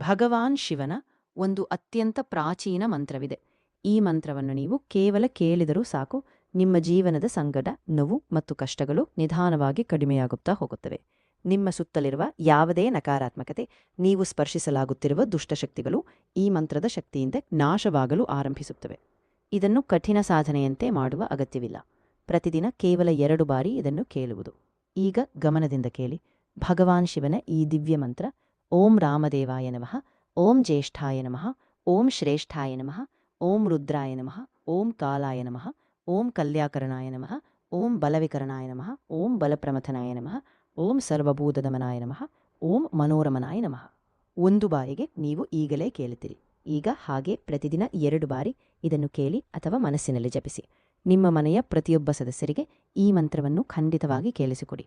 ಭಗವಾನ್ ಶಿವನ ಒಂದು ಅತ್ಯಂತ ಪ್ರಾಚೀನ ಮಂತ್ರವಿದೆ. ಈ ಮಂತ್ರವನ್ನು ನೀವು ಕೇವಲ ಕೇಳಿದರೂ ಸಾಕು, ನಿಮ್ಮ ಜೀವನದ ಸಂಕಟ, ನೋವು ಮತ್ತು ಕಷ್ಟಗಳು ನಿಧಾನವಾಗಿ ಕಡಿಮೆಯಾಗುತ್ತಾ ಹೋಗುತ್ತವೆ. ನಿಮ್ಮ ಸುತ್ತಲಿರುವ ಯಾವುದೇ ನಕಾರಾತ್ಮಕತೆ, ನೀವು ಸ್ಪರ್ಶಿಸಲಾಗುತ್ತಿರುವ ದುಷ್ಟಶಕ್ತಿಗಳು ಈ ಮಂತ್ರದ ಶಕ್ತಿಯಿಂದ ನಾಶವಾಗಲು ಆರಂಭಿಸುತ್ತವೆ. ಇದನ್ನು ಕಠಿಣ ಸಾಧನೆಯಂತೆ ಮಾಡುವ ಅಗತ್ಯವಿಲ್ಲ. ಪ್ರತಿದಿನ ಕೇವಲ 2 ಬಾರಿ ಇದನ್ನು ಕೇಳುವುದು. ಈಗ ಗಮನದಿಂದ ಕೇಳಿ. ಭಗವಾನ್ ಶಿವನ ಈ ದಿವ್ಯ ಮಂತ್ರ: ಓಂ ರಾಮದೇವಾಯ ನಮಃ, ಓಂ ಜ್ಯೇಷ್ಠಾಯ ನಮಃ, ಓಂ ಶ್ರೇಷ್ಠಾಯ ನಮಃ, ಓಂ ರುದ್ರಾಯ ನಮಃ, ಓಂ ಕಾಲಾಯ ನಮಃ, ಓಂ ಕಲ್ಯಾಕರಣಾಯ ನಮಃ, ಓಂ ಬಲವಿಕರಣಾಯ ನಮಃ, ಓಂ ಬಲಪ್ರಮಥನಾಯ ನಮಃ, ಓಂ ಸರ್ವಭೂತದಮನಾಯ ನಮಃ, ಓಂ ಮನೋರಮನಾಯ ನಮಃ. 1 ಬಾರಿಗೆ ನೀವು ಈಗಲೇ ಕೇಳುತ್ತೀರಿ. ಈಗ ಹಾಗೆ ಪ್ರತಿದಿನ 2 ಬಾರಿ ಇದನ್ನು ಕೇಳಿ ಅಥವಾ ಮನಸ್ಸಿನಲ್ಲಿ ಜಪಿಸಿ. ನಿಮ್ಮ ಮನೆಯ ಪ್ರತಿಯೊಬ್ಬ ಸದಸ್ಯರಿಗೆ ಈ ಮಂತ್ರವನ್ನು ಖಂಡಿತವಾಗಿ ಕೇಳಿಸಿಕೊಡಿ.